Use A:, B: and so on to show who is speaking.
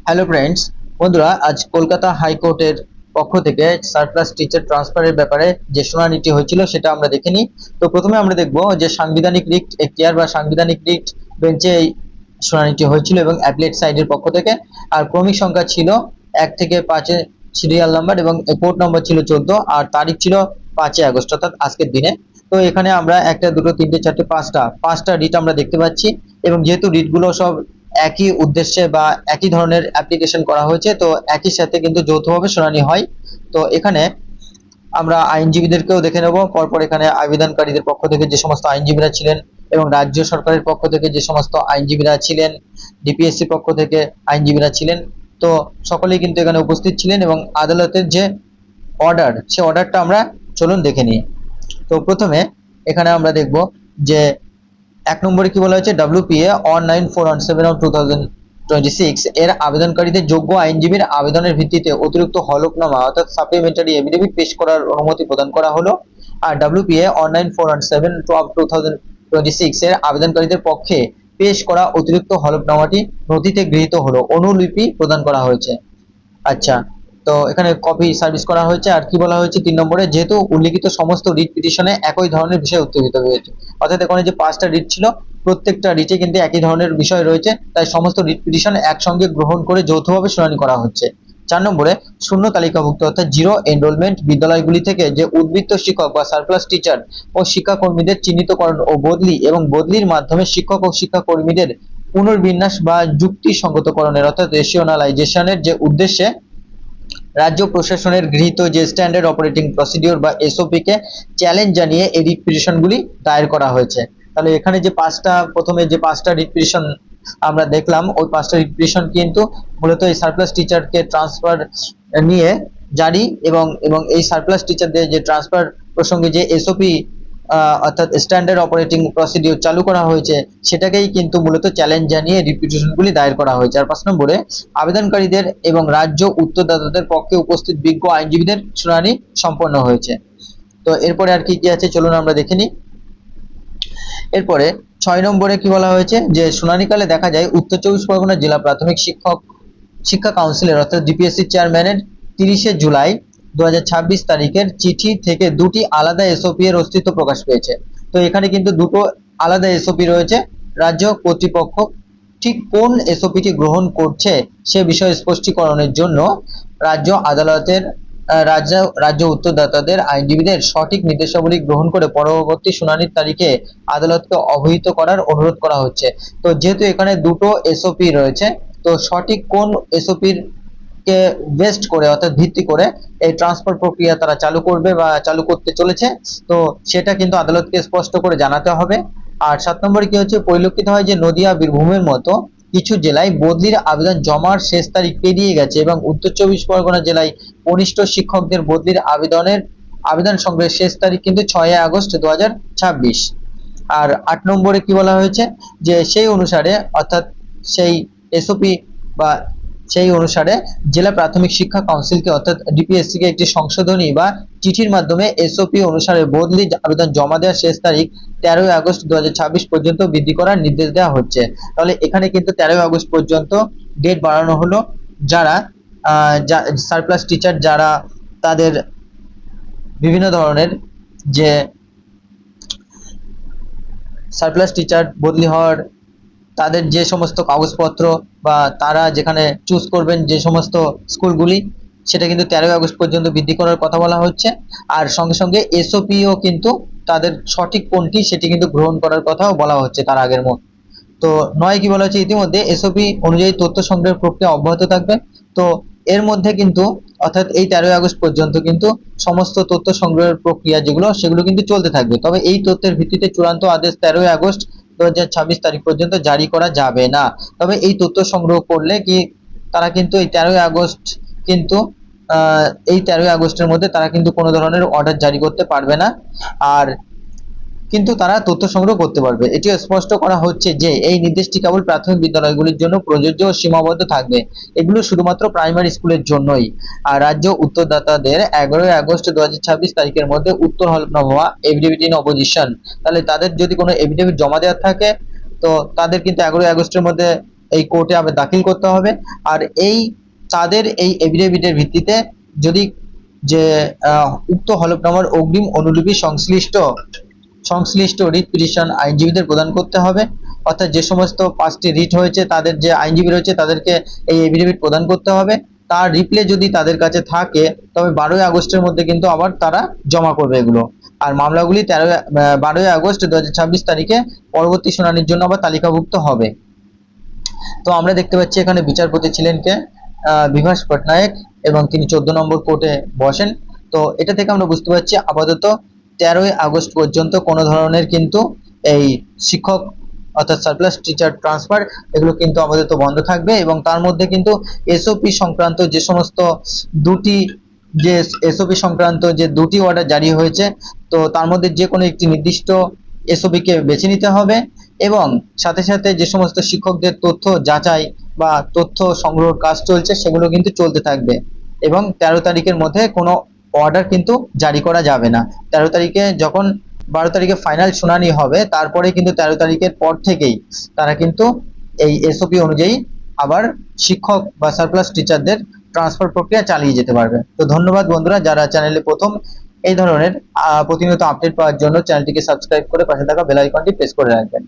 A: Hello friends, বন্ধুরা, আজ কলকাতা হাইকোর্টের পক্ষ থেকে সারপ্লাস টিচার ট্রান্সফারের ব্যাপারে যে শুনানিটি হয়েছিল সেটা আমরা দেখে নিই। তো প্রথমে আমরা দেখব যে সাংবিধানিক রিট এখতিয়ার বা সাংবিধানিক রিট বেঞ্চে এই শুনানিটি হয়েছিল এবং অ্যাপিলেট সাইডের পক্ষ থেকে। আর ক্রমিক সংখ্যা ছিল 1 থেকে 5 সিরিয়াল নাম্বার এবং কোর্ট নম্বর ছিল 14 আর তারিখ ছিল 5 আগস্ট অর্থাৎ আজকের দিনে। তো এখানে আমরা একটা দুটো তিনটে চারটে পাঁচটা রিট আমরা দেখতে পাচ্ছি এবং যেহেতু রিটগুলো সব একই উদ্দেশ্যে বা একই ধরনের অ্যাপ্লিকেশন করা হয়েছে, তো একই সাথে কিন্তু যৌথভাবে শুনানি হয়। তো এখানে আমরা আইনজীবীদেরকেও দেখে নেব পরপর। এখানে আবেদনকারীদের পক্ষ থেকে যে সমস্ত আইনজীবীরা ছিলেন এবং রাজ্য সরকারের পক্ষ থেকে যে সমস্ত আইনজীবীরা ছিলেন, ডিপিএসসি পক্ষ থেকে আইনজীবীরা ছিলেন, তো সকলেই কিন্তু এখানে উপস্থিত ছিলেন এবং আদালতের যে অর্ডার, সে অর্ডারটা আমরা চলুন দেখে নিই। তো প্রথমে এখানে আমরা দেখব যে 1 নম্বরে কি বলা হয়েছে, WPA 19417/2026 এর আবেদনকারীদের যোগ্য আইনজীবীর আবেদনের ভিত্তিতে অতিরিক্ত হলফনামা অর্থাৎ সাপ্লিমেন্টারি এফিডেভিট পেশ করার অনুমতি প্রদান করা হলো। আর WPA 19417/2026 এর আবেদনকারীদের পক্ষে পেশ করা অতিরিক্ত হলফনামাটি নথিতে গৃহীত হলো, অনুলিপি প্রদান করা হয়েছে। আচ্ছা, তো এখানে কপি সার্ভিস করা হয়েছে। আর কি বলা হয়েছে 3 নম্বরে, যেহেতু উল্লিখিত সমস্ত রিট পিটিশনে একই ধরনের বিষয় উত্থাপিত হয়েছে, অর্থাৎ এখানে যে 5টা রিট ছিল প্রত্যেকটা রিটে কিন্তু একই ধরনের বিষয় রয়েছে, তাই সমস্ত রিট পিটিশন একসঙ্গে গ্রহণ করে যৌথভাবে শুনানি করা হচ্ছে। 4 নম্বরে, শূন্য তালিকাভুক্ত অর্থাৎ জিরো এনরোলমেন্ট বিদ্যালয়গুলি থেকে যে উদ্বৃত্ত শিক্ষক বা সারপ্লাস টিচার ও শিক্ষাকর্মীদের চিহ্নিতকরণ ও বদলি এবং বদলির মাধ্যমে শিক্ষক ও শিক্ষাকর্মীদের পুনর্বিন্যাস বা যুক্তিসঙ্গতকরণের অর্থাৎ রেশনালাইজেশনের যে উদ্দেশ্যে রাজ্য প্রশাসনের গৃহীত যে স্ট্যান্ডার্ড অপারেটিং প্রসিডিওর বা এসওপি কে চ্যালেঞ্জ জানিয়ে এই রিট পিটিশনগুলি দায়ের করা হয়েছে। তাহলে এখানে যে প্রথমে যে 5টা রিট পিটিশন আমরা দেখলাম, ওই 5টা রিট পিটিশন কিন্তু মূলত এই সারপ্লাস টিচারকে ট্রান্সফার নিয়ে জারি এবং এবং এই সারপ্লাস টিচারদের যে ট্রান্সফার প্রসঙ্গে যে এসওপি অর্থাৎ স্ট্যান্ডার্ড অপারেটিং প্রসিডিওর চালু করা হয়েছে, সেটাকেই কিন্তু মূলত চ্যালেঞ্জ জানিয়ে রিট পিটিশনগুলি দায়ের করা হয়েছে। আর 5 নম্বরে, আবেদনকারীদের এবং রাজ্য উত্তরদাতাদের পক্ষে উপস্থিত বিজ্ঞ আইনজীবীদের শুনানি সম্পন্ন হয়েছে। তো এরপরে আর কি কি আছে চলুন আমরা দেখে নিই। এরপরে 6 নম্বরে কি বলা হয়েছে, যে শুনানিকালে দেখা যায় উত্তর 24 পরগনা জেলা প্রাথমিক শিক্ষা কাউন্সিলের অর্থাৎ ডিপিএসসি চেয়ারম্যানের 30 জুলাই 2026 তারিখের চিঠি থেকে দুটি আলাদা এসওপি এর অস্তিত্ব প্রকাশ পেয়েছে। তো এখানে কিন্তু দুটো আলাদা এসওপি রয়েছে। রাজ্য কর্তৃপক্ষ ঠিক কোন এসওপিটি গ্রহণ করছে সে বিষয়ে স্পষ্টীকরণের জন্য রাজ্য আদালতের রাজ্য উত্তরদাতাদের আইনজীবীদের সঠিক নির্দেশাবলী গ্রহণ করে পরবর্তী শুনানির তারিখে আদালতকে অবহিত করার অনুরোধ করা হচ্ছে। তো যেহেতু এখানে দুটো এসওপি রয়েছে, তো সঠিক কোন এসওপির কে বেস্ট করে অর্থাৎ ভিত্তি করে এই ট্রান্সফার প্রক্রিয়া তারা চালু করবে বা চালু করতে চলেছে, তো সেটা কিন্তু আদালতকে স্পষ্ট করে জানাতে হবে। আর 7 নম্বরে কি হচ্ছে, পরিলক্ষিত হয় যে নদিয়া বীরভূমের মতো কিছু জেলায় বদলির আবেদন জমার শেষ তারিখ পেরিয়ে গেছে এবং উত্তর 24 পরগনা জেলায় কনিষ্ঠ শিক্ষকদের বদলির আবেদন সংগ্রহের শেষ তারিখ কিন্তু 6 আগস্ট 2026। আর 8 নম্বরে কি বলা হয়েছে, যে সেই অনুসারে অর্থাৎ সেই এসওপি বা সেই অনুসারে জেলা প্রাথমিক শিক্ষা কাউন্সিলকে অর্থাৎ ডিপিএসসি কে একটি সংশোধনী বা চিঠির মাধ্যমে এসওপি অনুসারে বদলি আবেদন জমা দেওয়ার শেষ তারিখ 13 আগস্ট 2026 পর্যন্ত বৃদ্ধি করার নির্দেশ দেওয়া হচ্ছে। তাহলে এখানে কিন্তু 13 আগস্ট পর্যন্ত ডেট বাড়ানো হলো। যারা সারপ্লাস টিচার যারা তাদের বিভিন্ন ধরনের যে সারপ্লাস টিচার বদলি হওয়ার তাদের যে সমস্ত কাগজপত্র বা তারা যেখানে চুজ করবেন যে সমস্ত স্কুলগুলি, সেটা কিন্তু 13 আগস্ট পর্যন্ত বৃদ্ধি করার কথা বলা হচ্ছে। আর সঙ্গে সঙ্গে এসওপিও কিন্তু তাদের সঠিক কোনটি সেটি কিন্তু গ্রহণ করার কথাও বলা হচ্ছে তার আগের মতো। তো 9 কি বলা হচ্ছে, ইতিমধ্যে এসওপি অনুযায়ী তথ্য সংগ্রহের প্রক্রিয়া অব্যাহত থাকবে। তো এর মধ্যে কিন্তু অর্থাৎ এই 13 আগস্ট পর্যন্ত কিন্তু সমস্ত তথ্য সংগ্রহের প্রক্রিয়া যেগুলো সেগুলো কিন্তু চলতে থাকবে, তবে এই তথ্যের ভিত্তিতে চূড়ান্ত আদেশ 13 আগস্ট 2026 তারিখ পর্যন্ত জারি করা যাবে না। তবে এই তথ্য সংগ্রহ করলে কি তারা কিন্তু এই 13 আগস্ট কিন্তু এই 13 আগস্টের মধ্যে তারা কিন্তু কোনো ধরনের অর্ডার জারি করতে পারবে না, আর কিন্তু তারা তথ্য সংগ্রহ করতে পারবে। এটিও স্পষ্ট করা হচ্ছে যে এই নির্দেশটি কেবল প্রাথমিক বিদ্যালয়গুলির জন্য প্রযোজ্য ও সীমাবদ্ধ থাকবে, এগুলো শুধুমাত্র প্রাইমারি স্কুলের জন্যই। আর রাজ্য উত্তরদাতাদের 11 আগস্ট 2026 তারিখের মধ্যে উত্তর হলফনামা এফিডেভিট ইন অপোজিশন, তাহলে তাদের যদি কোনো এফিডেভিট জমা দেওয়ার থাকে তো তাদের কিন্তু 11 আগস্টের মধ্যে এই কোর্টে আবার দাখিল করতে হবে। আর তাদের এই এফিডেভিটের ভিত্তিতে যদি যে উক্ত হলফনামার অগ্রিম অনুলিপি সংশ্লিষ্ট রিট পিটিশন আইনজীবীদের প্রদান করতে হবে। অর্থাৎ যে সমস্ত 5টি রিট হয়েছে তাদের যে আইনজীবী রয়েছে তাদেরকে এই এফিডেভিট প্রদান করতে হবে। তার রিপ্লে যদি তাদের কাছে থাকে তবে 12ই আগস্টের মধ্যে কিন্তু আবার তারা জমা করবে এগুলো। আর মামলাগুলি 12ই আগস্ট 2026 তারিখে পরবর্তী শুনানির জন্য আবার তালিকাভুক্ত হবে। তো আমরা দেখতে পাচ্ছি এখানে বিচারপতি ছিলেন কে, বিভাস পটনায়ক, এবং তিনি 14 নম্বর কোর্টে বসেন। তো এটা থেকে আমরা বুঝতে পারছি আপাতত 13ই আগস্ট পর্যন্ত কোনো ধরনের কিন্তু এই শিক্ষক অর্থাৎ সারপ্লাস টিচার ট্রান্সফার এগুলো কিন্তু আপাতত বন্ধ থাকবে। এবং তার মধ্যে কিন্তু এসওপি সংক্রান্ত যে সমস্ত দুটি অর্ডার জারি হয়েছে, তো তার মধ্যে যে কোনো একটি নির্দিষ্ট এসওপি কে বেছে নিতে হবে। এবং সাথে সাথে যে সমস্ত শিক্ষকদের তথ্য যাচাই বা তথ্য সংগ্রহের কাজ চলছে সেগুলো কিন্তু চলতে থাকবে। এবং 13 তারিখের মধ্যে কোনো অর্ডার কিন্তু জারি করা যাবে না। 13 তারিখে যখন 12 তারিখে ফাইনাল শুনানি হবে তারপরে কিন্তু 13 তারিখের পর থেকেই তারা কিন্তু এই এসওপি অনুযায়ী আবার শিক্ষক বা সারপ্লাস টিচারদের ট্রান্সফার প্রক্রিয়া চালিয়ে যেতে পারবে। তো ধন্যবাদ বন্ধুরা, যারা চ্যানেলে প্রথম এই ধরনের প্রতিনিয়ত আপডেট পাওয়ার জন্য চ্যানেলটিকে সাবস্ক্রাইব করে পাশে থাকা বেল আইকনটি প্রেস করে রাখবেন।